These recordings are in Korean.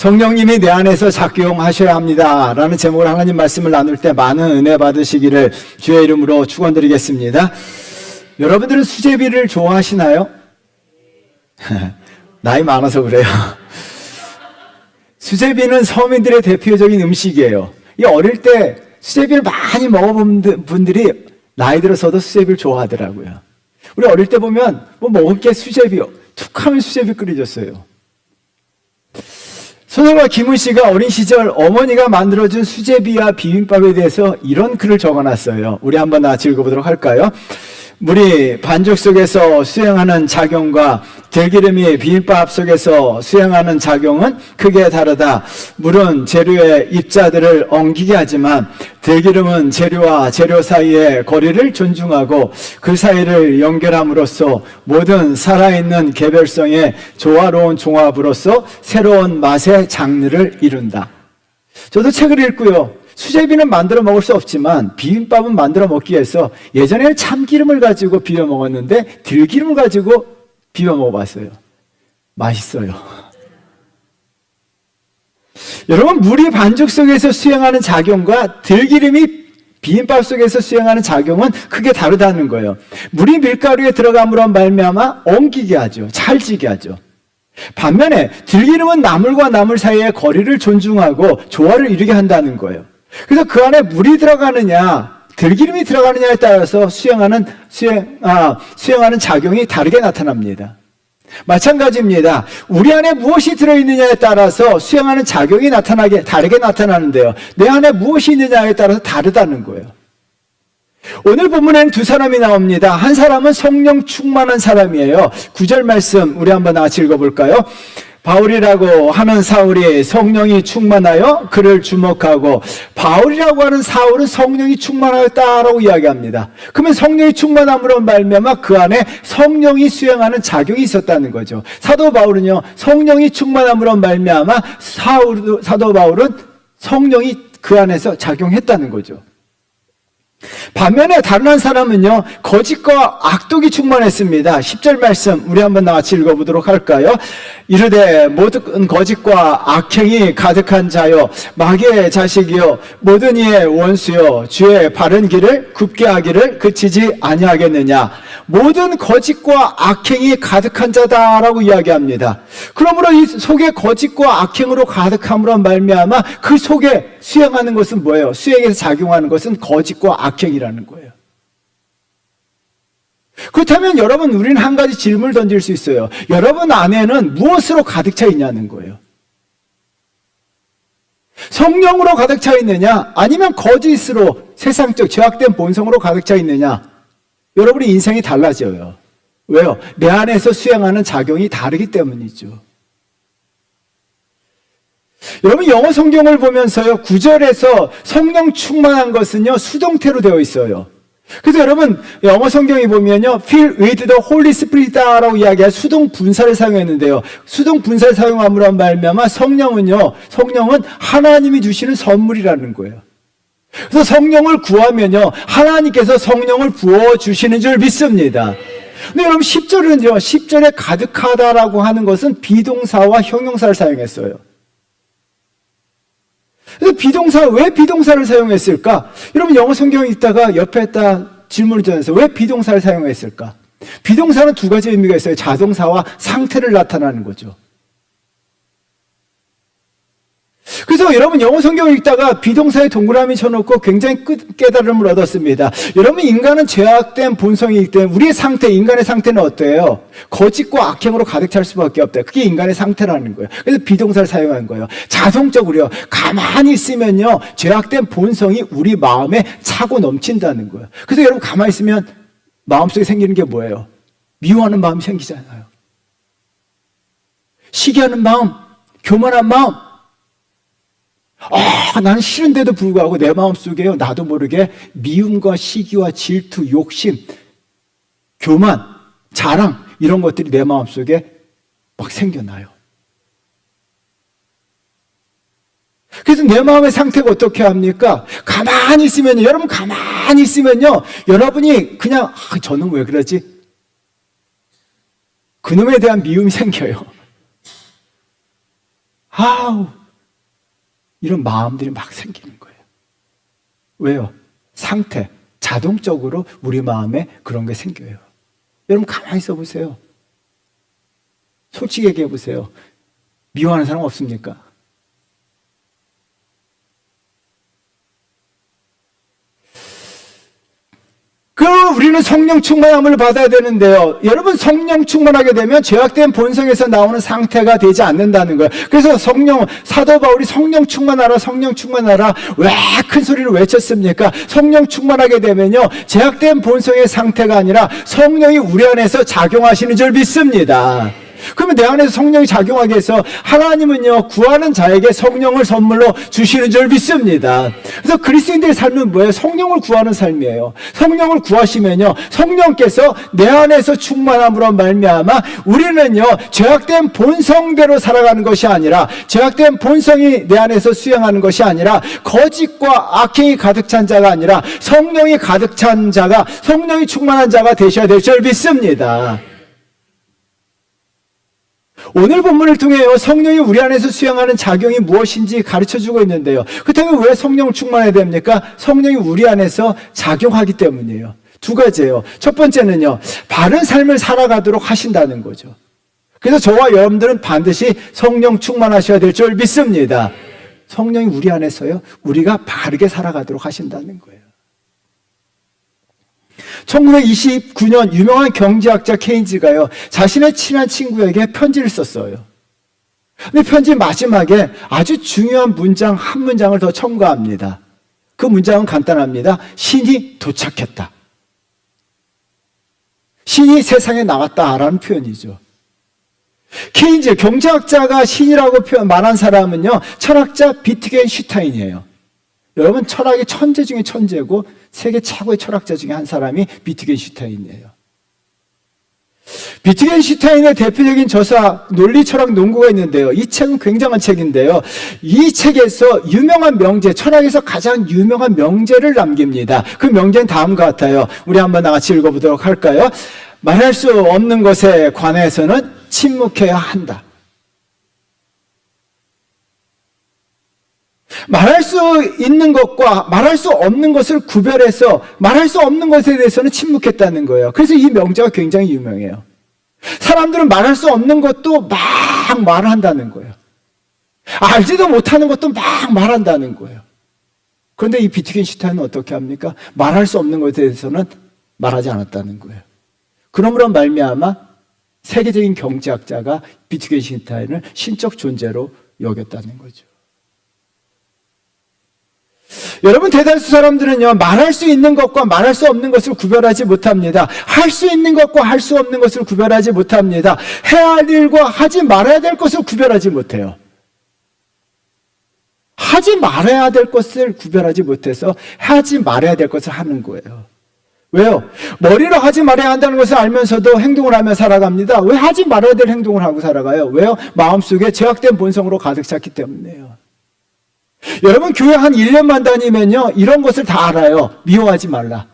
성령님이 내 안에서 작용하셔야 합니다 라는 제목으로 하나님 말씀을 나눌 때 많은 은혜 받으시기를 주의 이름으로 축원드리겠습니다. 여러분들은 수제비를 좋아하시나요? 나이 많아서 그래요. 수제비는 서민들의 대표적인 음식이에요. 이 어릴 때 수제비를 많이 먹어본 분들이 나이 들어서도 수제비를 좋아하더라고요. 우리 어릴 때 보면 뭐 먹을 게 수제비요. 툭 하면 수제비 끓여줬어요. 소설가 김은 씨가 어린 시절 어머니가 만들어준 수제비와 비빔밥에 대해서 이런 글을 적어놨어요. 우리 한번 같이 읽어보도록 할까요? 물이 반죽 속에서 수행하는 작용과 들기름이 비빔밥 속에서 수행하는 작용은 크게 다르다. 물은 재료의 입자들을 엉키게 하지만 들기름은 재료와 재료 사이의 거리를 존중하고 그 사이를 연결함으로써 모든 살아있는 개별성의 조화로운 종합으로서 새로운 맛의 장르를 이룬다. 저도 책을 읽고요. 수제비는 만들어 먹을 수 없지만 비빔밥은 만들어 먹기 위해서 예전에는 참기름을 가지고 비벼 먹었는데 들기름을 가지고 비벼 먹어봤어요. 맛있어요. 여러분, 물이 반죽 속에서 수행하는 작용과 들기름이 비빔밥 속에서 수행하는 작용은 크게 다르다는 거예요. 물이 밀가루에 들어감으로 말미암아 엉키게 하죠. 찰지게 하죠. 반면에 들기름은 나물과 나물 사이의 거리를 존중하고 조화를 이루게 한다는 거예요. 그래서 그 안에 물이 들어가느냐, 들기름이 들어가느냐에 따라서 수행하는 작용이 다르게 나타납니다. 마찬가지입니다. 우리 안에 무엇이 들어있느냐에 따라서 수행하는 작용이 다르게 나타나는데요. 내 안에 무엇이 있느냐에 따라서 다르다는 거예요. 오늘 본문에는 두 사람이 나옵니다. 한 사람은 성령 충만한 사람이에요. 9절 말씀 우리 한번 같이 읽어볼까요? 바울이라고 하는 사울이 성령이 충만하여 그를 주목하고, 바울이라고 하는 사울은 성령이 충만하였다라고 이야기합니다. 그러면 성령이 충만함으로 말미암아 그 안에 성령이 수행하는 작용이 있었다는 거죠. 사도 바울은요, 성령이 충만함으로 말미암아 사도 바울은 성령이 그 안에서 작용했다는 거죠. 반면에 다른 한 사람은요, 거짓과 악독이 충만했습니다. 10절 말씀 우리 한번 같이 읽어보도록 할까요? 이르되 모든 거짓과 악행이 가득한 자요 마귀의 자식이요 모든 이의 원수요 주의 바른 길을 굽게 하기를 그치지 아니하겠느냐. 모든 거짓과 악행이 가득한 자다라고 이야기합니다. 그러므로 이 속에 거짓과 악행으로 가득함으로 말미암아 그 속에 수행하는 것은 뭐예요? 수행에서 작용하는 것은 거짓과 악행이라는 거예요. 그렇다면 여러분, 우리는 한 가지 질문을 던질 수 있어요. 여러분 안에는 무엇으로 가득 차 있냐는 거예요. 성령으로 가득 차 있느냐, 아니면 거짓으로 세상적 죄악된 본성으로 가득 차 있느냐. 여러분의 인생이 달라져요. 왜요? 내 안에서 수행하는 작용이 다르기 때문이죠. 여러분, 영어 성경을 보면서요, 9절에서 성령 충만한 것은요, 수동태로 되어 있어요. 그래서 여러분, 영어 성경에 보면요, fill with the Holy Spirit라고 이야기할 수동 분사를 사용했는데요. 수동 분사를 사용함으로 말미암아 성령은 하나님이 주시는 선물이라는 거예요. 그래서 성령을 구하면요, 하나님께서 성령을 부어주시는 줄 믿습니다. 근데 여러분, 10절은요, 10절에 가득하다라고 하는 것은 비동사와 형용사를 사용했어요. 그래서 왜 비동사를 사용했을까? 여러분, 영어 성경에 있다가 옆에다 질문을 전해서 왜 비동사를 사용했을까? 비동사는 두 가지 의미가 있어요. 자동사와 상태를 나타나는 거죠. 그래서 여러분, 영어 성경을 읽다가 비동사에 동그라미 쳐놓고 굉장히 깨달음을 얻었습니다. 여러분, 인간은 죄악된 본성이기 때문에 우리의 인간의 상태는 어때요? 거짓과 악행으로 가득 찰 수밖에 없다. 그게 인간의 상태라는 거예요. 그래서 비동사를 사용한 거예요. 자동적으로요, 가만히 있으면요, 죄악된 본성이 우리 마음에 차고 넘친다는 거예요. 그래서 여러분, 가만히 있으면 마음속에 생기는 게 뭐예요? 미워하는 마음이 생기잖아요. 시기하는 마음, 교만한 마음. 나는 싫은데도 불구하고 내 마음속에요, 나도 모르게 미움과 시기와 질투, 욕심, 교만, 자랑, 이런 것들이 내 마음속에 막 생겨나요. 그래서 내 마음의 상태가 어떻게 합니까? 가만히 있으면요, 여러분 가만히 있으면요, 여러분이 그냥 저는 왜 그러지? 그놈에 대한 미움이 생겨요. 아우, 이런 마음들이 막 생기는 거예요. 왜요? 상태, 자동적으로 우리 마음에 그런 게 생겨요. 여러분 가만히 있어 보세요. 솔직히 얘기해 보세요. 미워하는 사람 없습니까? 그럼 우리는 성령 충만함을 받아야 되는데요. 여러분 성령 충만하게 되면 죄악된 본성에서 나오는 상태가 되지 않는다는 거예요. 그래서 사도 바울이 성령 충만하라, 성령 충만하라 왜 큰 소리를 외쳤습니까? 성령 충만하게 되면요, 죄악된 본성의 상태가 아니라 성령이 우리 안에서 작용하시는 줄 믿습니다. 그러면 내 안에서 성령이 작용하게 해서 하나님은요, 구하는 자에게 성령을 선물로 주시는 줄 믿습니다. 그래서 그리스도인들의 삶은 뭐예요? 성령을 구하는 삶이에요. 성령을 구하시면요, 성령께서 내 안에서 충만함으로 말미암아 우리는요, 죄악된 본성대로 살아가는 것이 아니라, 죄악된 본성이 내 안에서 수행하는 것이 아니라, 거짓과 악행이 가득 찬 자가 아니라 성령이 가득 찬 자가, 성령이 충만한 자가 되셔야 될 줄 믿습니다. 오늘 본문을 통해요, 성령이 우리 안에서 수행하는 작용이 무엇인지 가르쳐주고 있는데요. 그렇다면 왜 성령 충만해야 됩니까? 성령이 우리 안에서 작용하기 때문이에요. 두 가지예요. 첫 번째는요, 바른 삶을 살아가도록 하신다는 거죠. 그래서 저와 여러분들은 반드시 성령 충만하셔야 될 줄 믿습니다. 성령이 우리 안에서요, 우리가 바르게 살아가도록 하신다는 거예요. 1929년 유명한 경제학자 케인즈가요, 자신의 친한 친구에게 편지를 썼어요. 근데 편지 마지막에 아주 중요한 문장 한 문장을 더 첨가합니다. 그 문장은 간단합니다. 신이 도착했다. 신이 세상에 나왔다라는 표현이죠. 케인즈, 경제학자가 신이라고 말한 사람은요, 철학자 비트겐슈타인이에요. 여러분, 철학의 천재 중에 천재고 세계 최고의 철학자 중에 한 사람이 비트겐슈타인이에요. 비트겐슈타인의 대표적인 저서 논리철학 농구가 있는데요. 이 책은 굉장한 책인데요. 이 책에서 유명한 명제, 철학에서 가장 유명한 명제를 남깁니다. 그 명제는 다음과 같아요. 우리 한번 같이 읽어보도록 할까요? 말할 수 없는 것에 관해서는 침묵해야 한다. 말할 수 있는 것과 말할 수 없는 것을 구별해서 말할 수 없는 것에 대해서는 침묵했다는 거예요. 그래서 이 명제가 굉장히 유명해요. 사람들은 말할 수 없는 것도 막 말한다는 거예요. 알지도 못하는 것도 막 말한다는 거예요. 그런데 이 비트겐슈타인은 어떻게 합니까? 말할 수 없는 것에 대해서는 말하지 않았다는 거예요. 그러므로 말미암아 세계적인 경제학자가 비트겐슈타인을 신적 존재로 여겼다는 거죠. 여러분, 대다수 사람들은요, 말할 수 있는 것과 말할 수 없는 것을 구별하지 못합니다. 할 수 있는 것과 할 수 없는 것을 구별하지 못합니다. 해야 할 일과 하지 말아야 될 것을 구별하지 못해요. 하지 말아야 될 것을 구별하지 못해서 하지 말아야 될 것을 하는 거예요. 왜요? 머리로 하지 말아야 한다는 것을 알면서도 행동을 하며 살아갑니다. 왜 하지 말아야 될 행동을 하고 살아가요? 왜요? 마음속에 죄악된 본성으로 가득 찼기 때문이에요. 여러분, 교회 한 1년만 다니면요, 이런 것을 다 알아요. 미워하지 말라,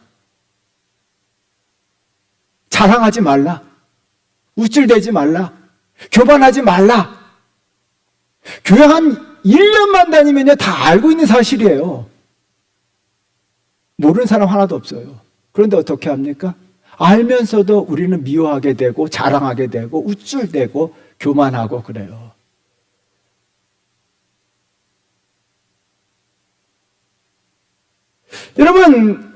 자랑하지 말라, 우쭐대지 말라, 교만하지 말라. 교회 한 1년만 다니면요, 다 알고 있는 사실이에요. 모르는 사람 하나도 없어요. 그런데 어떻게 합니까? 알면서도 우리는 미워하게 되고 자랑하게 되고 우쭐대고 교만하고 그래요. 여러분,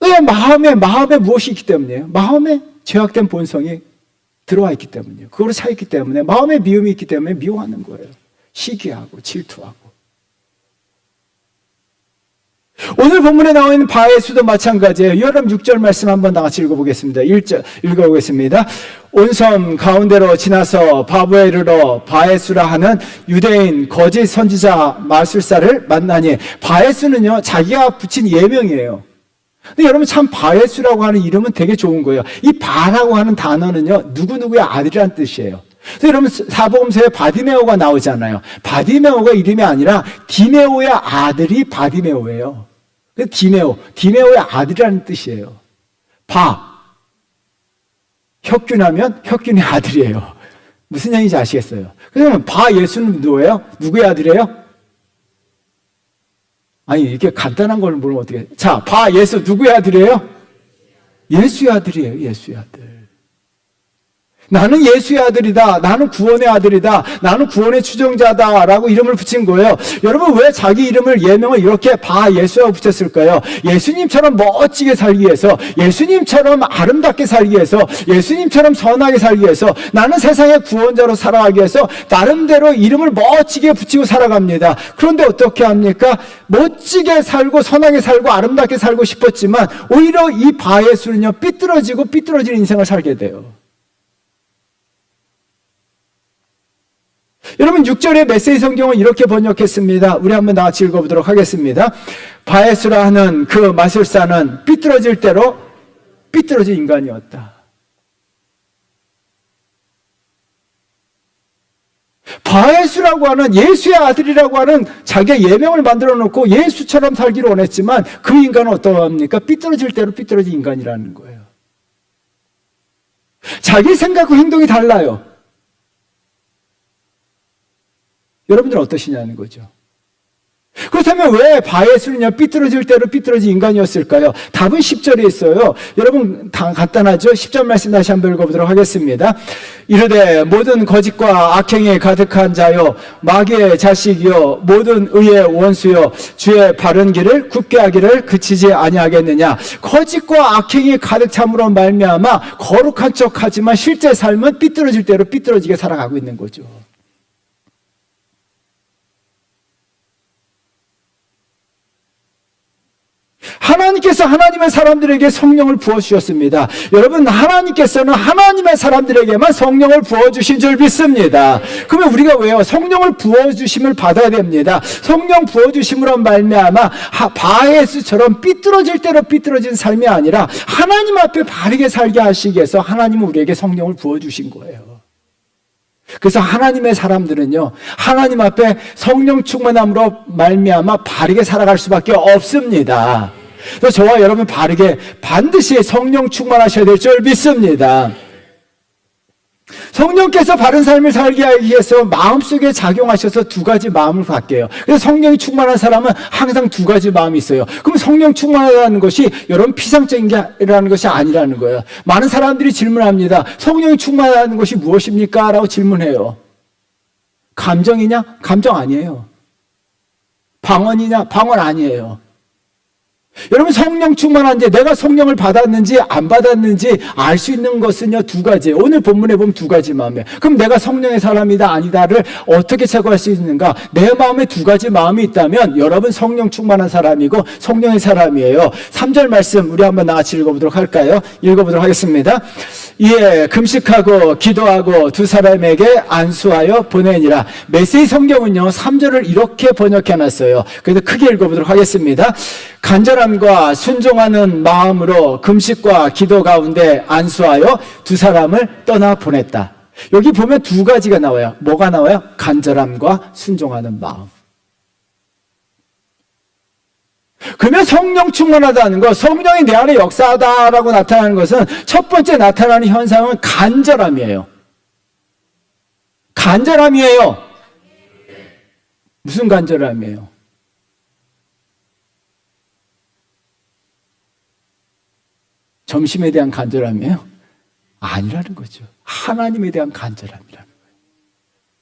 왜 마음에 무엇이 있기 때문이에요? 마음에 죄악된 본성이 들어와 있기 때문이에요. 그거로 차 있기 때문에, 마음에 미움이 있기 때문에 미워하는 거예요. 시기하고 질투하고. 오늘 본문에 나와 있는 바에수도 마찬가지예요. 요람 6절 말씀 한번 다 같이 읽어보겠습니다. 1절 읽어보겠습니다. 온 섬 가운데로 지나서 바보에 이르러 바에수라 하는 유대인 거짓 선지자 마술사를 만나니, 바에수는요, 자기가 붙인 예명이에요. 근데 여러분, 참 바에수라고 하는 이름은 되게 좋은 거예요. 이 바라고 하는 단어는요, 누구누구의 아들이란 뜻이에요. 그래서 여러분, 사복음서에 바디메오가 나오잖아요. 바디메오가 이름이 아니라 디메오의 아들이 바디메오예요. 그래서 디메오의 아들이라는 뜻이에요. 혁균하면 혁균의 아들이에요. 무슨 얘기인지 아시겠어요? 그러면 바 예수는 누구예요? 누구의 아들이에요? 아니, 이렇게 간단한 걸 물으면 어떻게. 자, 바 예수 누구의 아들이에요? 예수의 아들이에요. 예수의 아들. 나는 예수의 아들이다. 나는 구원의 아들이다. 나는 구원의 추종자다. 라고 이름을 붙인 거예요. 여러분, 왜 자기 이름을, 예명을 이렇게 바 예수라고 붙였을까요? 예수님처럼 멋지게 살기 위해서, 예수님처럼 아름답게 살기 위해서, 예수님처럼 선하게 살기 위해서, 나는 세상의 구원자로 살아가기 위해서 나름대로 이름을 멋지게 붙이고 살아갑니다. 그런데 어떻게 합니까? 멋지게 살고 선하게 살고 아름답게 살고 싶었지만 오히려 이 바 예수는요, 삐뚤어진 인생을 살게 돼요. 여러분, 6절의 메시지 성경은 이렇게 번역했습니다. 우리 한번 다 같이 읽어보도록 하겠습니다. 바에스라 하는 그 마술사는 삐뚤어질 대로 삐뚤어진 인간이었다. 바에스라고 하는 예수의 아들이라고 하는 자기의 예명을 만들어 놓고 예수처럼 살기를 원했지만 그 인간은 어떠합니까? 삐뚤어질 대로 삐뚤어진 인간이라는 거예요. 자기 생각과 행동이 달라요. 여러분들은 어떠시냐는 거죠. 그렇다면 왜 바예수는요, 삐뚤어질 대로 삐뚤어진 인간이었을까요? 답은 10절에 있어요. 여러분, 간단하죠? 10절 말씀 다시 한번 읽어보도록 하겠습니다. 이르되 모든 거짓과 악행이 가득한 자요, 마귀의 자식이요, 모든 의의 원수요, 주의 바른 길을 굳게 하기를 그치지 아니하겠느냐. 거짓과 악행이 가득 참으로 말미암아 거룩한 척하지만 실제 삶은 삐뚤어질 대로 삐뚤어지게 살아가고 있는 거죠. 하나님께서 하나님의 사람들에게 성령을 부어주셨습니다. 여러분, 하나님께서는 하나님의 사람들에게만 성령을 부어주신 줄 믿습니다. 그러면 우리가 왜요? 성령을 부어주심을 받아야 됩니다. 성령 부어주심으로 말미암아 바에스처럼 삐뚤어질 대로 삐뚤어진 삶이 아니라 하나님 앞에 바르게 살게 하시기 위해서 하나님은 우리에게 성령을 부어주신 거예요. 그래서 하나님의 사람들은요, 하나님 앞에 성령 충만함으로 말미암아 바르게 살아갈 수밖에 없습니다. 그래서 저와 여러분 바르게 반드시 성령 충만하셔야 될 줄 믿습니다. 성령께서 바른 삶을 살게 하기 위해서 마음속에 작용하셔서 두 가지 마음을 갖게 해요. 그래서 성령이 충만한 사람은 항상 두 가지 마음이 있어요. 그럼 성령 충만하다는 것이 여러분 피상적인 게라는 것이 아니라는 거예요. 많은 사람들이 질문합니다. 성령이 충만하다는 것이 무엇입니까? 라고 질문해요. 감정이냐? 감정 아니에요. 방언이냐? 방언 아니에요. 여러분, 성령 충만한지 내가 성령을 받았는지 안 받았는지 알 수 있는 것은요, 두 가지예요. 오늘 본문에 보면 두 가지 마음이에요. 그럼 내가 성령의 사람이다 아니다를 어떻게 체크할 수 있는가? 내 마음에 두 가지 마음이 있다면 여러분 성령 충만한 사람이고 성령의 사람이에요. 3절 말씀 우리 한번 나같이 읽어보도록 할까요? 읽어보도록 하겠습니다. 이에 금식하고 기도하고 두 사람에게 안수하여 보내니라. 메시지 성경은요, 3절을 이렇게 번역해놨어요. 그래서 크게 읽어보도록 하겠습니다. 간절함과 순종하는 마음으로 금식과 기도 가운데 안수하여 두 사람을 떠나 보냈다. 여기 보면 두 가지가 나와요. 뭐가 나와요? 간절함과 순종하는 마음. 그러면 성령 충만하다는 것, 성령이 내 안에 역사하다라고 나타나는 것은 첫 번째 나타나는 현상은 간절함이에요. 간절함이에요. 무슨 간절함이에요? 점심에 대한 간절함이에요? 아니라는 거죠. 하나님에 대한 간절함이라는 거예요.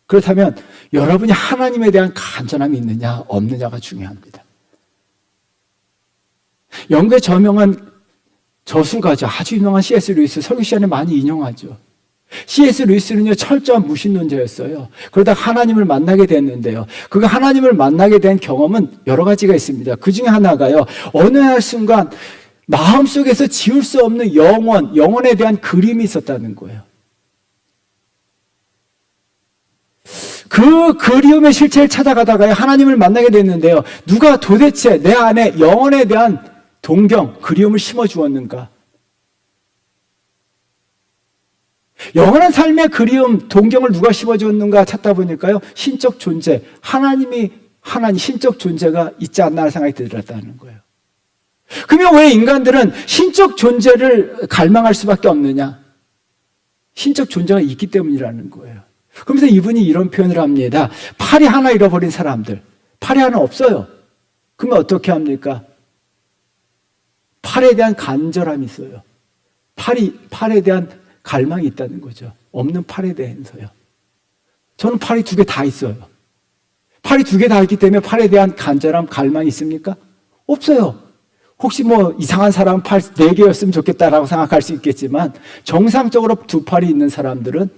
그렇다면 여러분이 하나님에 대한 간절함이 있느냐 없느냐가 중요합니다. 영국의 저명한 저술가죠. 아주 유명한 C.S. 루이스, 설교 시간에 많이 인용하죠. C.S. 루이스는요, 철저한 무신론자였어요. 그러다 하나님을 만나게 됐는데요. 그 하나님을 만나게 된 경험은 여러 가지가 있습니다. 그 중에 하나가요, 어느 날 순간 마음속에서 지울 수 없는 영혼에 대한 그림이 있었다는 거예요. 그 그리움의 실체를 찾아가다가 하나님을 만나게 됐는데요. 누가 도대체 내 안에 영혼에 대한 동경, 그리움을 심어주었는가? 영원한 삶의 그리움, 동경을 누가 심어주었는가 찾다 보니까요, 신적 존재, 하나님 신적 존재가 있지 않나 생각이 들었다는 거예요. 그러면 왜 인간들은 신적 존재를 갈망할 수밖에 없느냐? 신적 존재가 있기 때문이라는 거예요. 그러면서 이분이 이런 표현을 합니다. 팔이 하나 잃어버린 사람들, 팔이 하나 없어요. 그러면 어떻게 합니까? 팔에 대한 간절함이 있어요. 팔에 대한 갈망이 있다는 거죠. 없는 팔에 대해서요. 저는 팔이 2개 다 있어요. 팔이 2개 다 있기 때문에 팔에 대한 간절함, 갈망이 있습니까? 없어요. 혹시 뭐 이상한 사람은 팔 4개였으면 좋겠다라고 생각할 수 있겠지만 정상적으로 2팔이 있는 사람들은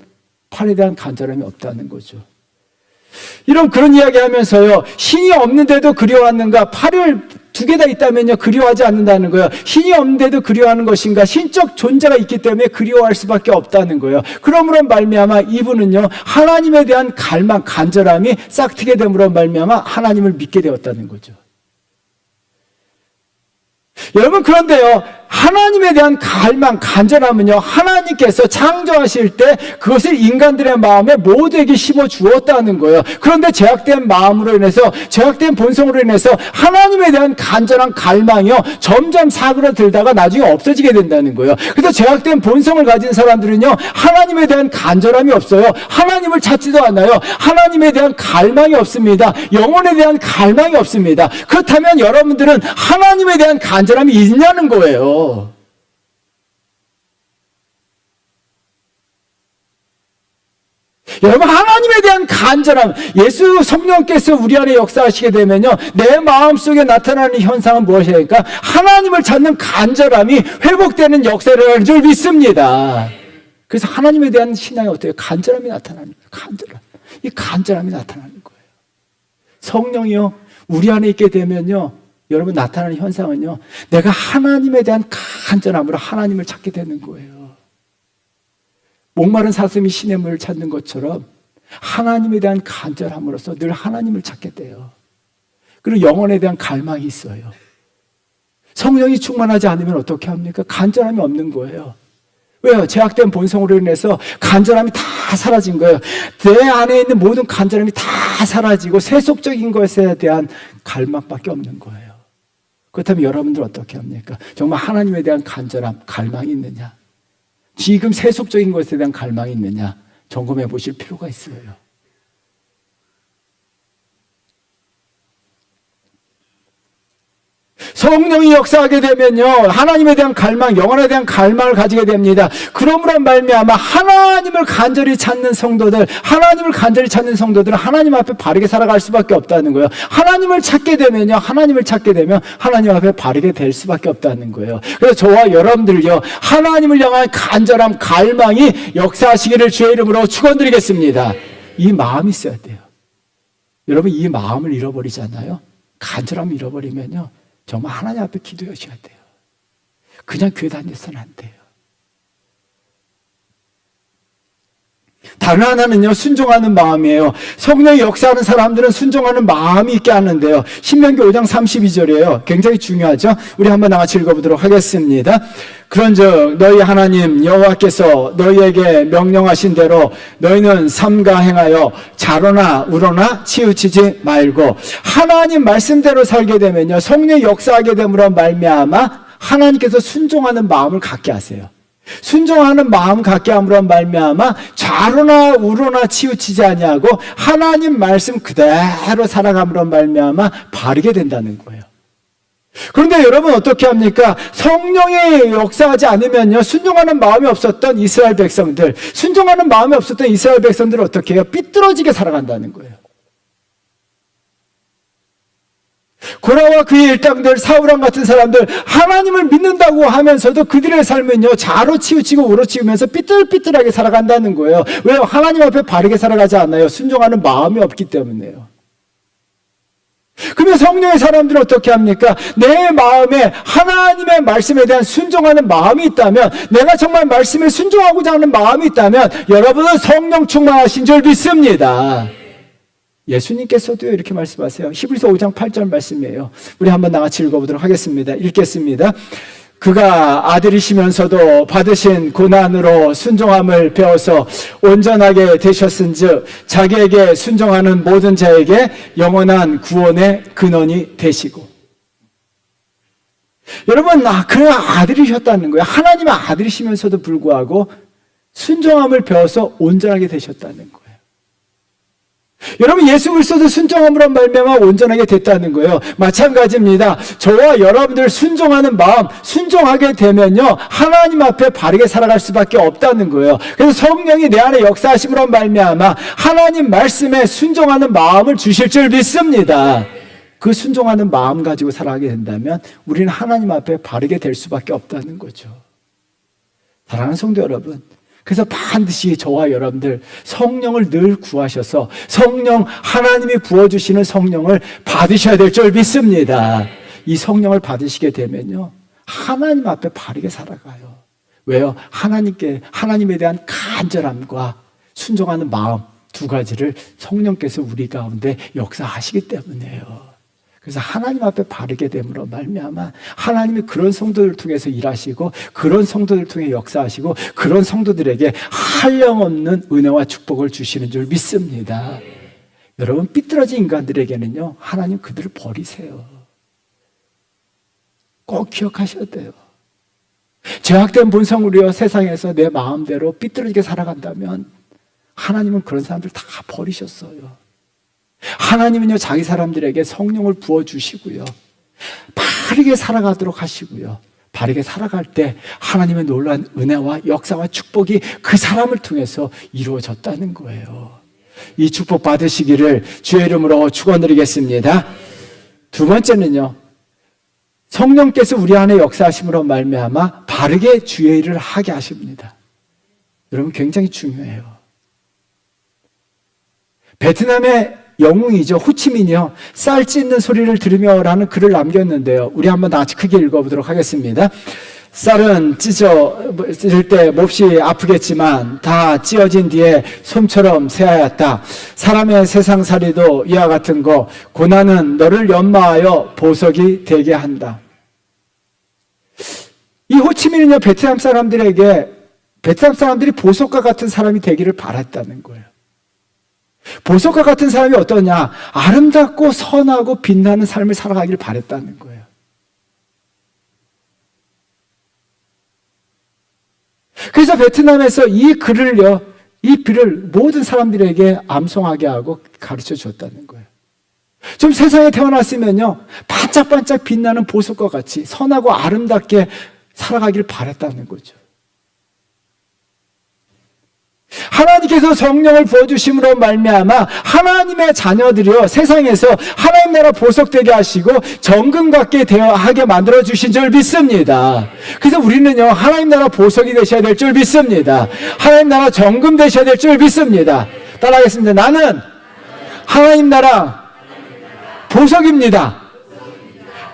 팔에 대한 간절함이 없다는 거죠. 그런 이야기 하면서요, 신이 없는데도 그리워하는가? 팔을 2개 다 있다면요, 그리워하지 않는다는 거예요. 신이 없는데도 그리워하는 것인가? 신적 존재가 있기 때문에 그리워할 수밖에 없다는 거예요. 그러므로 말미암아 이분은요, 하나님에 대한 갈망, 간절함이 싹트게 됨으로 말미암아 하나님을 믿게 되었다는 거죠. 여러분, 그런데요, 하나님에 대한 갈망, 간절함은요, 하나님께서 창조하실 때 그것을 인간들의 마음에 모두에게 심어 주었다는 거예요. 그런데 죄악된 마음으로 인해서, 죄악된 본성으로 인해서 하나님에 대한 간절한 갈망이요, 점점 사그러들다가 나중에 없어지게 된다는 거예요. 그래서 죄악된 본성을 가진 사람들은요, 하나님에 대한 간절함이 없어요. 하나님을 찾지도 않아요. 하나님에 대한 갈망이 없습니다. 영혼에 대한 갈망이 없습니다. 그렇다면 여러분들은 하나님에 대한 간절함이 있냐는 거예요. 여러분, 하나님에 대한 간절함, 예수 성령께서 우리 안에 역사하시게 되면요, 내 마음속에 나타나는 현상은 무엇입니까? 하나님을 찾는 간절함이 회복되는 역사를 하는 줄 믿습니다. 그래서 하나님에 대한 신앙이 어때요? 간절함이 나타나는 거예요. 간절함. 이 간절함이 나타나는 거예요. 성령이요, 우리 안에 있게 되면요, 여러분, 나타나는 현상은요, 내가 하나님에 대한 간절함으로 하나님을 찾게 되는 거예요. 목마른 사슴이 신의 물을 찾는 것처럼 하나님에 대한 간절함으로써 늘 하나님을 찾게 돼요. 그리고 영혼에 대한 갈망이 있어요. 성령이 충만하지 않으면 어떻게 합니까? 간절함이 없는 거예요. 왜요? 죄악된 본성으로 인해서 간절함이 다 사라진 거예요. 내 안에 있는 모든 간절함이 다 사라지고 세속적인 것에 대한 갈망밖에 없는 거예요. 그렇다면 여러분들 어떻게 합니까? 정말 하나님에 대한 간절함, 갈망이 있느냐? 지금 세속적인 것에 대한 갈망이 있느냐? 점검해 보실 필요가 있어요. 성령이 역사하게 되면요, 하나님에 대한 갈망, 영혼에 대한 갈망을 가지게 됩니다. 그러므로 말미암아 하나님을 간절히 찾는 성도들, 하나님을 간절히 찾는 성도들은 하나님 앞에 바르게 살아갈 수밖에 없다는 거예요. 하나님을 찾게 되면요, 하나님을 찾게 되면 하나님 앞에 바르게 될 수밖에 없다는 거예요. 그래서 저와 여러분들요, 하나님을 향한 간절함, 갈망이 역사하시기를 주의 이름으로 축원드리겠습니다. 이 마음이 있어야 돼요. 여러분, 이 마음을 잃어버리잖아요. 간절함을 잃어버리면요, 정말 하나님 앞에 기도하셔야 돼요. 그냥 교회 다녀서는 안 돼요. 다른 하나는요, 순종하는 마음이에요. 성령이 역사하는 사람들은 순종하는 마음이 있게 하는데요. 신명기 5장 32절이에요. 굉장히 중요하죠. 우리 한번 같이 읽어보도록 하겠습니다. 그런즉 너희 하나님 여호와께서 너희에게 명령하신 대로 너희는 삼가 행하여 자로나 우로나 치우치지 말고 하나님 말씀대로 살게 되면요, 성령이 역사하게 됨으로 말미암아 하나님께서 순종하는 마음을 갖게 하세요. 순종하는 마음 갖게 함으로 말미암아 좌로나 우로나 치우치지 아니하고 하나님 말씀 그대로 살아감으로 말미암아 바르게 된다는 거예요. 그런데 여러분 어떻게 합니까? 성령이 역사하지 않으면요, 순종하는 마음이 없었던 이스라엘 백성들, 순종하는 마음이 없었던 이스라엘 백성들은 어떻게 해요? 삐뚤어지게 살아간다는 거예요. 고라와 그의 일당들, 사울왕 같은 사람들, 하나님을 믿는다고 하면서도 그들의 삶은요, 좌로 치우치고 우로 치우면서 삐뚤삐뚤하게 살아간다는 거예요. 왜요? 하나님 앞에 바르게 살아가지 않아요. 순종하는 마음이 없기 때문에요. 그러면 성령의 사람들은 어떻게 합니까? 내 마음에 하나님의 말씀에 대한 순종하는 마음이 있다면, 내가 정말 말씀에 순종하고자 하는 마음이 있다면 여러분은 성령 충만하신 줄 믿습니다. 예수님께서도 이렇게 말씀하세요. 히브리서 5장 8절 말씀이에요. 우리 한번 나같이 읽어보도록 하겠습니다. 읽겠습니다. 그가 아들이시면서도 받으신 고난으로 순종함을 배워서 온전하게 되셨은즉 자기에게 순종하는 모든 자에게 영원한 구원의 근원이 되시고. 여러분, 그 아들이셨다는 거예요. 하나님의 아들이시면서도 불구하고 순종함을 배워서 온전하게 되셨다는 거예요. 여러분, 예수 그리스도 순종함으로 말미암아 온전하게 됐다는 거예요. 마찬가지입니다. 저와 여러분들 순종하는 마음, 순종하게 되면요, 하나님 앞에 바르게 살아갈 수밖에 없다는 거예요. 그래서 성령이 내 안에 역사하심으로 말미암아 하나님 말씀에 순종하는 마음을 주실 줄 믿습니다. 그 순종하는 마음 가지고 살아가게 된다면 우리는 하나님 앞에 바르게 될 수밖에 없다는 거죠. 사랑하는 성도 여러분, 그래서 반드시 저와 여러분들 성령을 늘 구하셔서 성령, 하나님이 부어주시는 성령을 받으셔야 될 줄 믿습니다. 이 성령을 받으시게 되면요, 하나님 앞에 바르게 살아가요. 왜요? 하나님에 대한 간절함과 순종하는 마음 두 가지를 성령께서 우리 가운데 역사하시기 때문이에요. 그래서 하나님 앞에 바르게 됨으로 말미암아 하나님이 그런 성도들을 통해서 일하시고 그런 성도들을 통해 역사하시고 그런 성도들에게 한량없는 은혜와 축복을 주시는 줄 믿습니다. 여러분, 삐뚤어진 인간들에게는요, 하나님 그들을 버리세요. 꼭 기억하셔야 돼요. 죄악된 본성으로요, 세상에서 내 마음대로 삐뚤어지게 살아간다면 하나님은 그런 사람들 다 버리셨어요. 하나님은요, 자기 사람들에게 성령을 부어주시고요, 바르게 살아가도록 하시고요, 바르게 살아갈 때 하나님의 놀라운 은혜와 역사와 축복이 그 사람을 통해서 이루어졌다는 거예요. 이 축복 받으시기를 주의 이름으로 축원드리겠습니다. 두 번째는요, 성령께서 우리 안에 역사하심으로 말미암아 바르게 주의 일을 하게 하십니다. 여러분, 굉장히 중요해요. 베트남의 영웅이죠. 호치민이요, 쌀 찢는 소리를 들으며라는 글을 남겼는데요, 우리 한번 다 같이 크게 읽어보도록 하겠습니다. 쌀은 찢을 때 몹시 아프겠지만 다 찢어진 뒤에 솜처럼 새하얗다. 사람의 세상살이도 이와 같은 거, 고난은 너를 연마하여 보석이 되게 한다. 이 호치민은요, 베트남 사람들이 보석과 같은 사람이 되기를 바랐다는 거예요. 보석과 같은 사람이 어떠냐? 아름답고 선하고 빛나는 삶을 살아가기를 바랬다는 거예요. 그래서 베트남에서 이 글을 모든 사람들에게 암송하게 하고 가르쳐 줬다는 거예요. 좀 세상에 태어났으면요, 반짝반짝 빛나는 보석과 같이 선하고 아름답게 살아가기를 바랬다는 거죠. 하나님께서 성령을 부어주심으로 말미암아 하나님의 자녀들이요, 세상에서 하나님 나라 보석되게 하시고 정금 같게 하게 만들어주신 줄 믿습니다. 그래서 우리는요, 하나님 나라 보석이 되셔야 될 줄 믿습니다. 하나님 나라 정금 되셔야 될 줄 믿습니다. 따라하겠습니다. 나는 하나님 나라 보석입니다.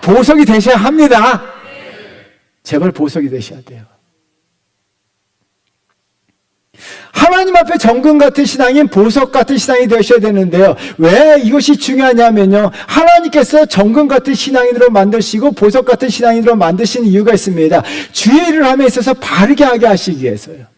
보석이 되셔야 합니다. 제발 보석이 되셔야 돼요. 하나님 앞에 정금 같은 신앙인 보석 같은 신앙이 되셔야 되는데요, 왜 이것이 중요하냐면요, 하나님께서 정금 같은 신앙인으로 만드시고 보석 같은 신앙인으로 만드신 이유가 있습니다. 주의 일을 함에 있어서 바르게 하게 하시기 위해서요.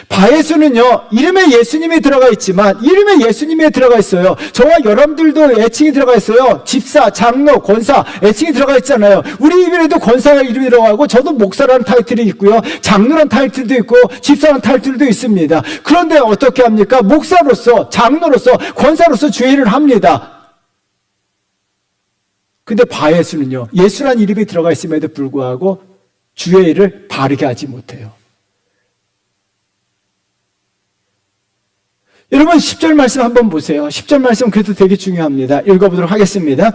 바예수는요, 이름에 예수님이 들어가 있지만 이름에 예수님이 들어가 있어요. 저와 여러분들도 애칭이 들어가 있어요. 집사, 장로, 권사 애칭이 들어가 있잖아요. 우리 이름에도 권사가 이름이 들어가고, 저도 목사라는 타이틀이 있고요, 장로라는 타이틀도 있고 집사라는 타이틀도 있습니다. 그런데 어떻게 합니까? 목사로서, 장로로서, 권사로서 주의 일을 합니다. 근데 바예수는요, 예수라는 이름이 들어가 있음에도 불구하고 주의 일을 바르게 하지 못해요. 여러분, 10절 말씀 한번 보세요. 10절 말씀 그래도 되게 중요합니다. 읽어보도록 하겠습니다.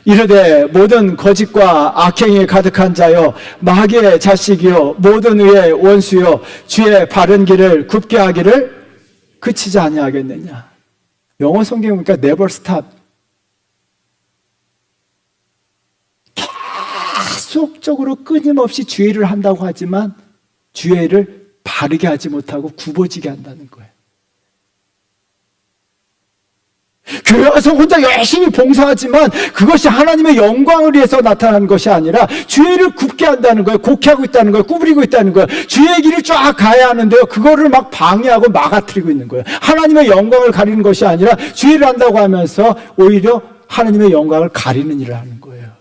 이르되 모든 거짓과 악행이 가득한 자요, 마귀의 자식이요, 모든 의의 원수요, 주의 바른 길을 굽게 하기를 그치지 아니하겠느냐. 영어 성경 보니까 never stop. 계속적으로 끊임없이 주의 일을 한다고 하지만 주의 일을 바르게 하지 못하고 굽어지게 한다는 거예요. 교회 와서 혼자 열심히 봉사하지만 그것이 하나님의 영광을 위해서 나타나는 것이 아니라 주의 일을 굽게 한다는 거예요. 곡해하고 있다는 거예요. 구부리고 있다는 거예요. 주의 길을 쫙 가야 하는데요, 그거를 막 방해하고 막아뜨리고 있는 거예요. 하나님의 영광을 가리는 것이 아니라 주의 일을 한다고 하면서 오히려 하나님의 영광을 가리는 일을 하는 거예요.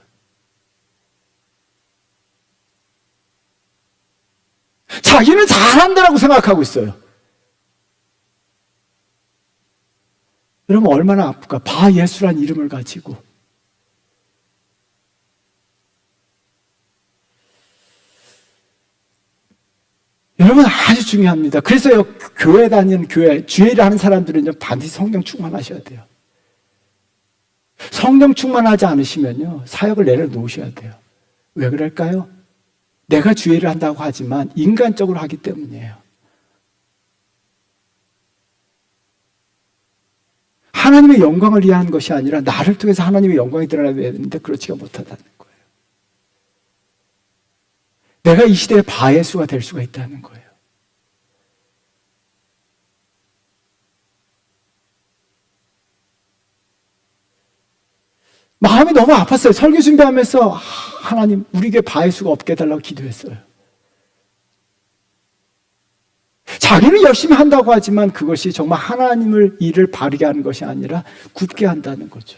자기는 잘한다라고 생각하고 있어요. 여러분 얼마나 아플까? 바 예수란 이름을 가지고. 여러분 아주 중요합니다. 그래서요, 교회 다니는 교회, 주일을 하는 사람들은요, 반드시 성령 충만하셔야 돼요. 성령 충만하지 않으시면요, 사역을 내려놓으셔야 돼요. 왜 그럴까요? 내가 주일을 한다고 하지만 인간적으로 하기 때문이에요. 하나님의 영광을 위한 것이 아니라 나를 통해서 하나님의 영광이 드러나야 되는데 그렇지가 못하다는 거예요. 내가 이 시대의 바예수가 될 수가 있다는 거예요. 마음이 너무 아팠어요. 설교 준비하면서 하나님 우리에게 바예수가 없게 해달라고 기도했어요. 자기는 열심히 한다고 하지만 그것이 정말 하나님을 일을 바르게 하는 것이 아니라 굳게 한다는 거죠.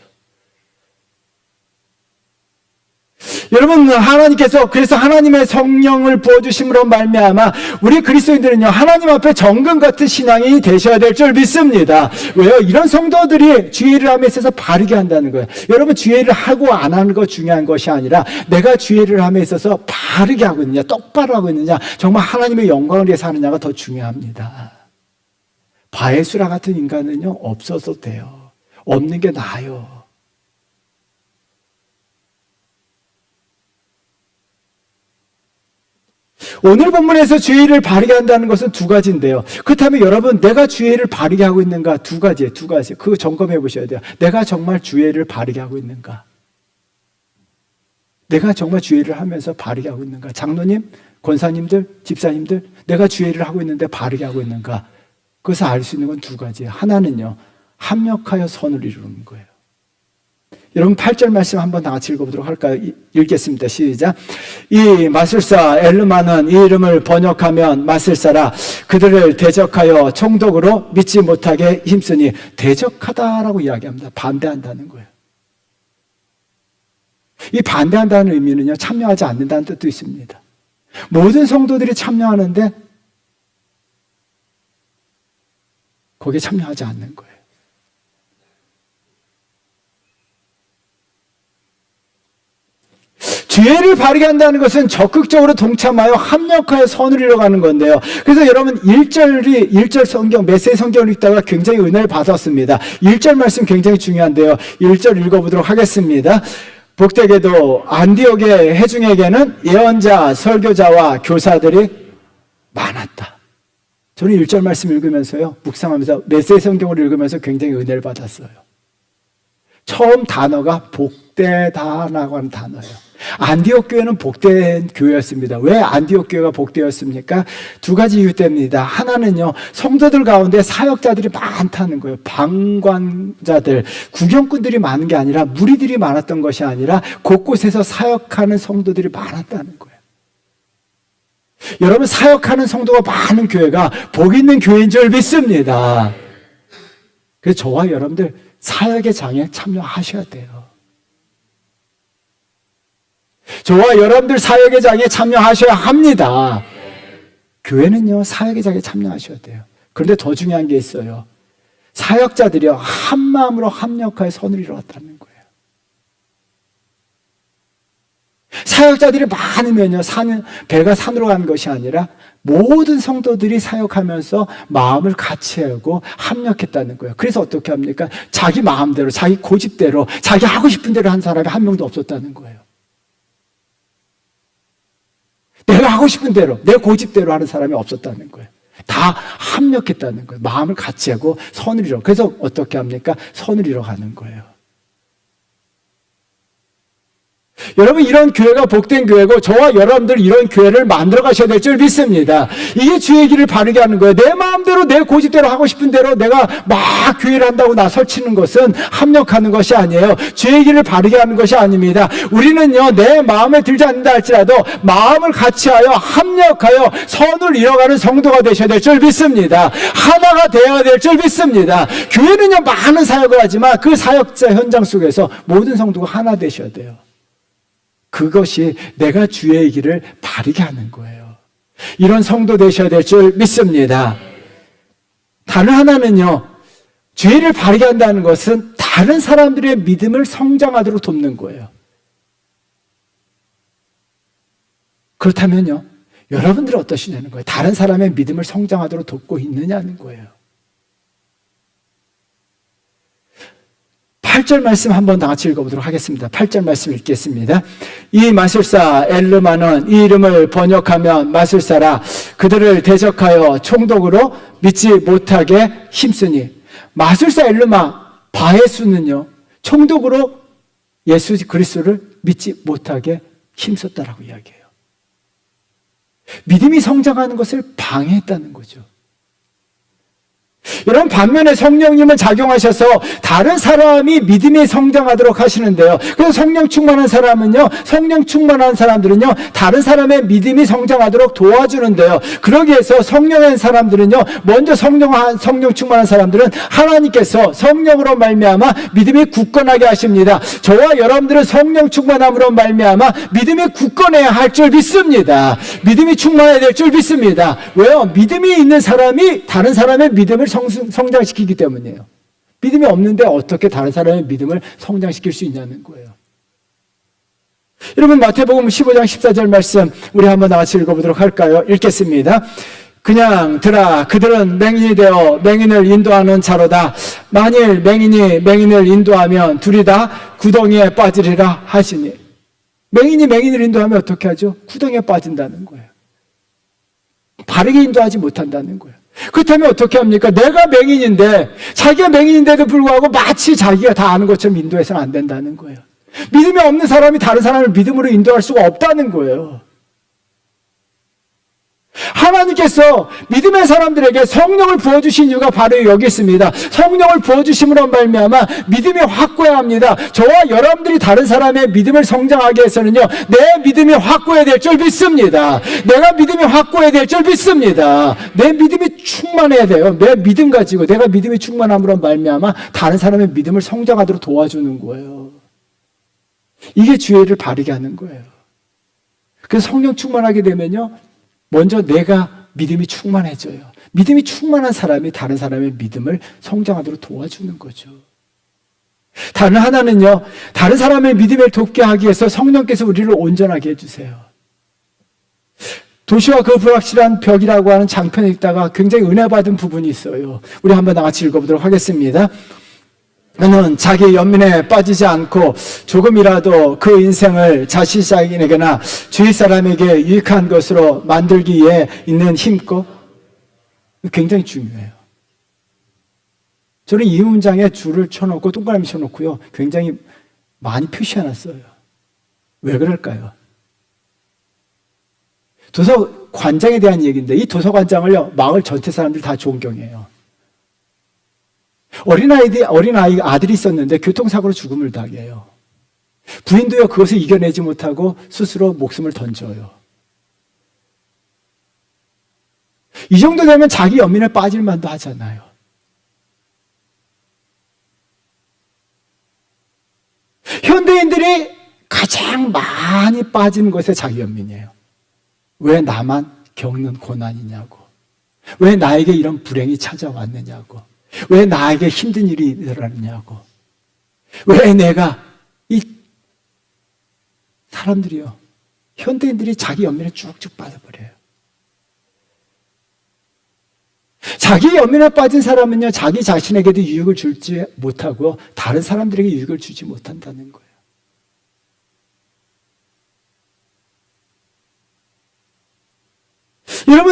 여러분, 하나님께서 그래서 하나님의 성령을 부어주심으로 말미암아 우리 그리스도인들은요, 하나님 앞에 정금 같은 신앙이 되셔야 될 줄 믿습니다. 왜요? 이런 성도들이 주의를 함에 있어서 바르게 한다는 거예요. 여러분, 주의를 하고 안 하는 거 중요한 것이 아니라 내가 주의를 함에 있어서 바르게 하고 있느냐, 똑바로 하고 있느냐, 정말 하나님의 영광을 위해서 하느냐가 더 중요합니다. 바에수라 같은 인간은요, 없어도 돼요. 없는 게 나아요. 오늘 본문에서 주의를 바르게 한다는 것은 두 가지인데요. 그렇다면 여러분, 내가 주의를 바르게 하고 있는가? 두 가지. 그거 점검해 보셔야 돼요. 내가 정말 주의를 바르게 하고 있는가? 내가 정말 주의를 하면서 바르게 하고 있는가? 장로님, 권사님들, 집사님들, 내가 주의를 하고 있는데 바르게 하고 있는가? 그것을 알 수 있는 건 두 가지예요. 하나는요, 합력하여 선을 이루는 거예요. 여러분 8절 말씀 한번 다 같이 읽어보도록 할까요? 읽겠습니다. 시작. 이 마술사 엘르마는 이 이름을 번역하면 마술사라 그들을 대적하여 총독으로 믿지 못하게 힘쓰니, 대적하다라고 이야기합니다. 반대한다는 거예요. 이 반대한다는 의미는요, 참여하지 않는다는 뜻도 있습니다. 모든 성도들이 참여하는데 거기에 참여하지 않는 거예요. 지혜를 바르게 한다는 것은 적극적으로 동참하여 합력하여 선을 이뤄가는 건데요. 그래서 여러분 1절 성경, 메시지 성경을 읽다가 굉장히 은혜를 받았습니다. 1절 말씀 굉장히 중요한데요. 1절 읽어보도록 하겠습니다. 복되게도 안디옥의 회중에게는 예언자, 설교자와 교사들이 많았다. 저는 1절 말씀 읽으면서요, 묵상하면서 메시지 성경을 읽으면서 굉장히 은혜를 받았어요. 처음 단어가 복되다라고 하는 단어예요. 안디옥 교회는 복된 교회였습니다. 왜 안디옥 교회가 복되었습니까? 두 가지 이유 때문입니다. 하나는요, 성도들 가운데 사역자들이 많다는 거예요. 방관자들, 구경꾼들이 많은 게 아니라, 무리들이 많았던 것이 아니라 곳곳에서 사역하는 성도들이 많았다는 거예요. 여러분, 사역하는 성도가 많은 교회가 복 있는 교회인 줄 믿습니다. 그래서 저와 여러분들 사역의 장에 참여하셔야 돼요. 저와 여러분들 사역의 장에 참여하셔야 합니다. 교회는요, 사역의 장에 참여하셔야 돼요. 그런데 더 중요한 게 있어요. 사역자들이요, 한 마음으로 합력하여 선을 이루었다는 거예요. 사역자들이 많으면요, 배가 산으로 가는 것이 아니라 모든 성도들이 사역하면서 마음을 같이 하고 합력했다는 거예요. 그래서 어떻게 합니까? 자기 마음대로, 자기 고집대로, 자기 하고 싶은 대로 한 사람이 한 명도 없었다는 거예요. 내가 하고 싶은 대로, 내 고집대로 하는 사람이 없었다는 거예요. 다 합력했다는 거예요. 마음을 같이 하고 선을 이뤄. 그래서 어떻게 합니까? 선을 이뤄가는 거예요. 여러분, 이런 교회가 복된 교회고 저와 여러분들 이런 교회를 만들어 가셔야 될 줄 믿습니다. 이게 주의 길을 바르게 하는 거예요. 내 마음대로, 내 고집대로 하고 싶은 대로 내가 막 교회를 한다고 나설치는 것은 합력하는 것이 아니에요. 주의 길을 바르게 하는 것이 아닙니다. 우리는요, 내 마음에 들지 않는다 할지라도 마음을 같이 하여 합력하여 선을 이뤄가는 성도가 되셔야 될 줄 믿습니다. 하나가 되어야 될 줄 믿습니다. 교회는요, 많은 사역을 하지만 그 사역자 현장 속에서 모든 성도가 하나 되셔야 돼요. 그것이 내가 주의 길을 바르게 하는 거예요. 이런 성도 되셔야 될 줄 믿습니다. 다른 하나는요, 죄를 바르게 한다는 것은 다른 사람들의 믿음을 성장하도록 돕는 거예요. 그렇다면요, 여러분들은 어떠시냐는 거예요. 다른 사람의 믿음을 성장하도록 돕고 있느냐는 거예요. 8절 말씀 한번 다 같이 읽어보도록 하겠습니다. 8절 말씀 읽겠습니다. 이 마술사 엘르마는 이 이름을 번역하면 마술사라 그들을 대적하여 총독으로 믿지 못하게 힘쓰니, 마술사 엘르마 바에수는요, 총독으로 예수 그리스도를 믿지 못하게 힘썼다라고 이야기해요. 믿음이 성장하는 것을 방해했다는 거죠. 여러분, 반면에 성령님은 작용하셔서 다른 사람이 믿음이 성장하도록 하시는데요. 그래서 성령 충만한 사람은요, 성령 충만한 사람들은요, 다른 사람의 믿음이 성장하도록 도와주는데요. 그러기 위해서 성령의 사람들은요, 먼저 성령 충만한 사람들은 하나님께서 성령으로 말미암아 믿음이 굳건하게 하십니다. 저와 여러분들은 성령 충만함으로 말미암아 믿음이 굳건해야 할 줄 믿습니다. 믿음이 충만해야 될 줄 믿습니다. 왜요? 믿음이 있는 사람이 다른 사람의 믿음을 성장시키기 때문이에요. 믿음이 없는데 어떻게 다른 사람의 믿음을 성장시킬 수 있냐는 거예요. 여러분, 마태복음 15장 14절 말씀 우리 한번 다 같이 읽어보도록 할까요? 읽겠습니다. 그냥 들아 그들은 맹인이 되어 맹인을 인도하는 자로다. 만일 맹인이 맹인을 인도하면 둘이 다 구덩이에 빠지리라 하시니, 맹인이 맹인을 인도하면 어떻게 하죠? 구덩이에 빠진다는 거예요. 바르게 인도하지 못한다는 거예요. 그렇다면 어떻게 합니까? 내가 맹인인데, 자기가 맹인인데도 불구하고 마치 자기가 다 아는 것처럼 인도해서는 안 된다는 거예요. 믿음이 없는 사람이 다른 사람을 믿음으로 인도할 수가 없다는 거예요. 하나님께서 믿음의 사람들에게 성령을 부어주신 이유가 바로 여기 있습니다. 성령을 부어주심으로 말미암아 믿음이 확고해야 합니다. 저와 여러분들이 다른 사람의 믿음을 성장하게 해서는요, 내 믿음이 확고해야 될 줄 믿습니다. 내가 믿음이 확고해야 될 줄 믿습니다. 내 믿음이 충만해야 돼요. 내 믿음 가지고 내가 믿음이 충만함으로 말미암아 다른 사람의 믿음을 성장하도록 도와주는 거예요. 이게 주의를 바르게 하는 거예요. 그래서 성령 충만하게 되면요, 먼저 내가 믿음이 충만해져요. 믿음이 충만한 사람이 다른 사람의 믿음을 성장하도록 도와주는 거죠. 다른 하나는요, 다른 사람의 믿음을 돕게 하기 위해서 성령께서 우리를 온전하게 해주세요. 도시와 그 불확실한 벽이라고 하는 장편을 읽다가 굉장히 은혜 받은 부분이 있어요. 우리 한번 같이 읽어보도록 하겠습니다. 그는 자기 연민에 빠지지 않고 조금이라도 그 인생을 자신에게나 주위 사람에게 유익한 것으로 만들기 위해 있는 힘껏, 굉장히 중요해요. 저는 이 문장에 줄을 쳐놓고 동그라미 쳐놓고요, 굉장히 많이 표시해놨어요. 왜 그럴까요? 도서관장에 대한 얘기인데, 이 도서관장을요, 마을 전체 사람들 다 존경해요. 아들이 있었는데 교통사고로 죽음을 당해요. 부인도요, 그것을 이겨내지 못하고 스스로 목숨을 던져요. 이 정도 되면 자기 연민에 빠질 만도 하잖아요. 현대인들이 가장 많이 빠지는 것에 자기 연민이에요. 왜 나만 겪는 고난이냐고. 왜 나에게 이런 불행이 찾아왔느냐고. 왜 나에게 힘든 일이 일어나느냐고. 왜 내가, 이 사람들이요, 현대인들이 자기 연민에 쭉쭉 빠져버려요. 자기 연민에 빠진 사람은요, 자기 자신에게도 유익을 주지 못하고 다른 사람들에게 유익을 주지 못한다는 거예요.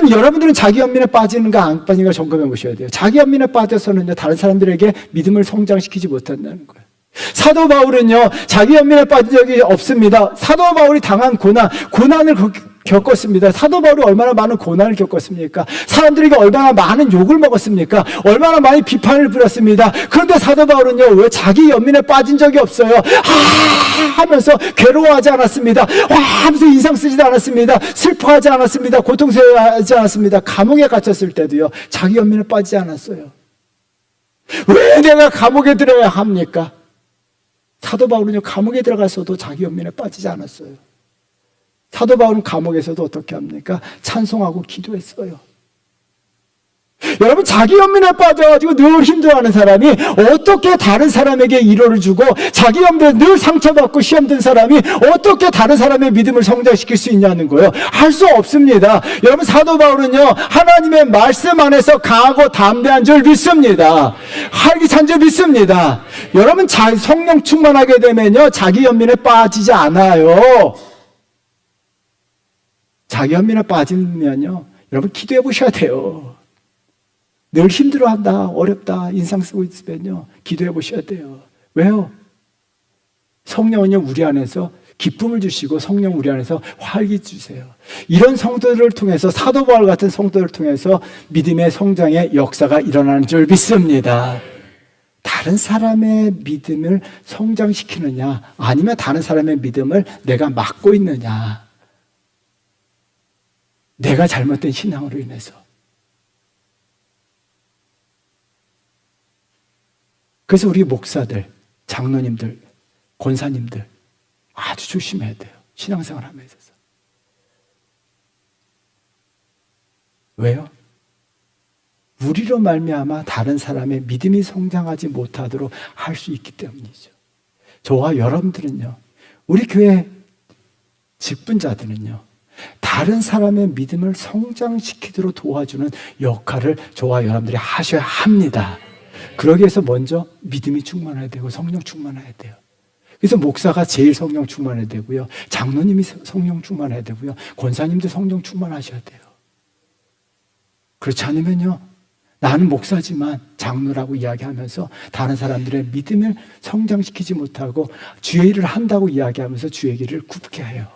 여러분들은 자기 연민에 빠지는가 안 빠지는가 점검해 보셔야 돼요. 자기 연민에 빠져서는요, 다른 사람들에게 믿음을 성장시키지 못한다는 거예요. 사도 바울은요, 자기 연민에 빠진 적이 없습니다. 사도 바울이 당한 고난을 겪었습니다. 사도 바울이 얼마나 많은 고난을 겪었습니까? 사람들에게 얼마나 많은 욕을 먹었습니까? 얼마나 많이 비판을 부렸습니다. 그런데 사도 바울은요, 왜 자기 연민에 빠진 적이 없어요? 하면서 괴로워하지 않았습니다. 하면서 인상 쓰지도 않았습니다. 슬퍼하지 않았습니다. 고통스러워하지 않았습니다. 감옥에 갇혔을 때도요, 자기 연민에 빠지지 않았어요. 왜 내가 감옥에 들어야 합니까? 사도 바울은요, 감옥에 들어가서도 자기 연민에 빠지지 않았어요. 사도 바울은 감옥에서도 어떻게 합니까? 찬송하고 기도했어요. 여러분, 자기 연민에 빠져가지고 늘 힘들어하는 사람이 어떻게 다른 사람에게 위로를 주고, 자기 연민에 늘 상처받고 시험된 사람이 어떻게 다른 사람의 믿음을 성장시킬 수 있냐는 거예요. 할 수 없습니다. 여러분, 사도 바울은요, 하나님의 말씀 안에서 강하고 담대한 줄 믿습니다. 활기찬 줄 믿습니다. 여러분, 성령 충만하게 되면요, 자기 연민에 빠지지 않아요. 자기 연민에 빠지면요, 여러분, 기도해 보셔야 돼요. 늘 힘들어한다, 어렵다, 인상 쓰고 있으면요, 기도해 보셔야 돼요. 왜요? 성령은요, 우리 안에서 기쁨을 주시고 성령 우리 안에서 활기 주세요. 이런 성도들을 통해서, 사도 바울 같은 성도들을 통해서 믿음의 성장의 역사가 일어나는 줄 믿습니다. 다른 사람의 믿음을 성장시키느냐, 아니면 다른 사람의 믿음을 내가 막고 있느냐, 내가 잘못된 신앙으로 인해서. 그래서 우리 목사들, 장로님들, 권사님들 아주 조심해야 돼요. 신앙생활 하면서. 왜요? 우리로 말미암아 다른 사람의 믿음이 성장하지 못하도록 할 수 있기 때문이죠. 저와 여러분들은요, 우리 교회 직분자들은요, 다른 사람의 믿음을 성장시키도록 도와주는 역할을 저와 여러분들이 하셔야 합니다. 그러기 위해서 먼저 믿음이 충만해야 되고 성령 충만해야 돼요. 그래서 목사가 제일 성령 충만해야 되고요, 장로님이 성령 충만해야 되고요, 권사님도 성령 충만하셔야 돼요. 그렇지 않으면요, 나는 목사지만 장로라고 이야기하면서 다른 사람들의 믿음을 성장시키지 못하고 주의 일을 한다고 이야기하면서 주의 길을 굽게 해요.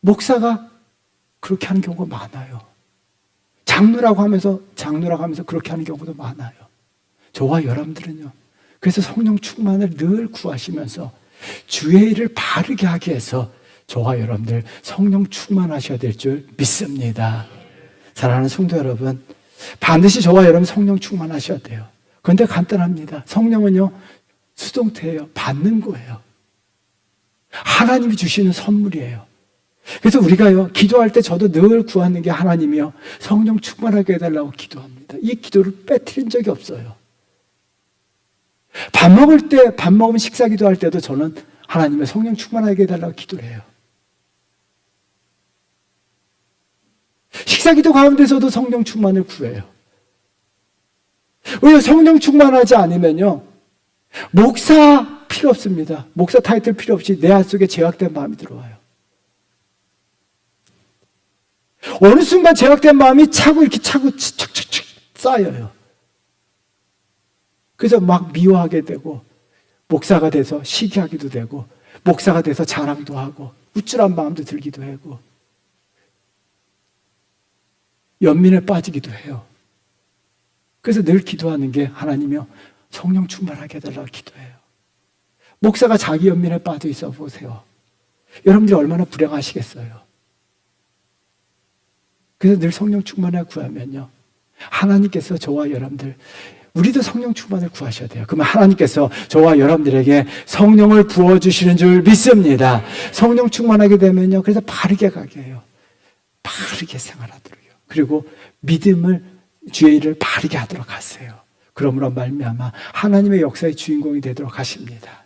목사가 그렇게 하는 경우가 많아요. 장로라고 하면서 그렇게 하는 경우도 많아요. 저와 여러분들은요, 그래서 성령 충만을 늘 구하시면서 주의 일을 바르게 하기 위해서 저와 여러분들 성령 충만하셔야 될 줄 믿습니다. 사랑하는 성도 여러분, 반드시 저와 여러분 성령 충만하셔야 돼요. 그런데 간단합니다. 성령은요, 수동태예요. 받는 거예요. 하나님이 주시는 선물이에요. 그래서 우리가요, 기도할 때 저도 늘 구하는 게 하나님이요, 성령 충만하게 해달라고 기도합니다. 이 기도를 빼뜨린 적이 없어요. 밥 먹으면 식사 기도할 때도 저는 하나님의 성령 충만하게 해달라고 기도를 해요. 식사 기도 가운데서도 성령 충만을 구해요. 왜 성령 충만하지 않으면요, 목사 필요 없습니다. 목사 타이틀 필요 없이 내 안속에 죄악된 마음이 들어와요. 어느 순간 죄악된 마음이 차고 착착착 쌓여요. 그래서 막 미워하게 되고, 목사가 돼서 시기하기도 되고, 목사가 돼서 자랑도 하고, 우쭐한 마음도 들기도 하고, 연민에 빠지기도 해요. 그래서 늘 기도하는 게 하나님이요, 성령 충만하게 해달라고 기도해요. 목사가 자기 연민에 빠져 있어 보세요. 여러분들이 얼마나 불행하시겠어요. 그래서 늘 성령 충만을 구하면요, 하나님께서 저와 여러분들, 우리도 성령 충만을 구하셔야 돼요. 그러면 하나님께서 저와 여러분들에게 성령을 부어주시는 줄 믿습니다. 성령 충만하게 되면요, 그래서 바르게 가게 해요. 바르게 생활하도록요. 그리고 믿음을, 주의 일을 바르게 하도록 하세요. 그러므로 말미암아 하나님의 역사의 주인공이 되도록 하십니다.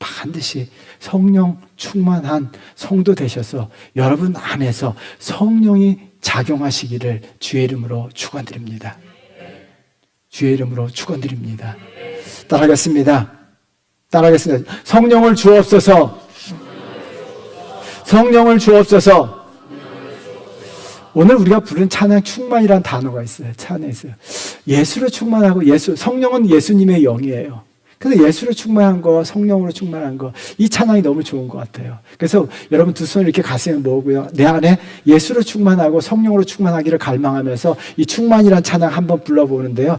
반드시 성령 충만한 성도 되셔서 여러분 안에서 성령이 작용하시기를 주의 이름으로 축원드립니다. 주의 이름으로 축원드립니다. 따라하겠습니다. 성령을 주옵소서. 성령을 주옵소서. 오늘 우리가 부른 찬양 충만이라는 단어가 있어요. 찬양에 있어요. 예수로 충만하고, 성령은 예수님의 영이에요. 그래서 예수로 충만한 거, 성령으로 충만한 거, 이 찬양이 너무 좋은 것 같아요. 그래서 여러분 두 손을 이렇게 가슴에 모으고요, 내 안에 예수로 충만하고 성령으로 충만하기를 갈망하면서 이 충만이라는 찬양 한번 불러보는데요.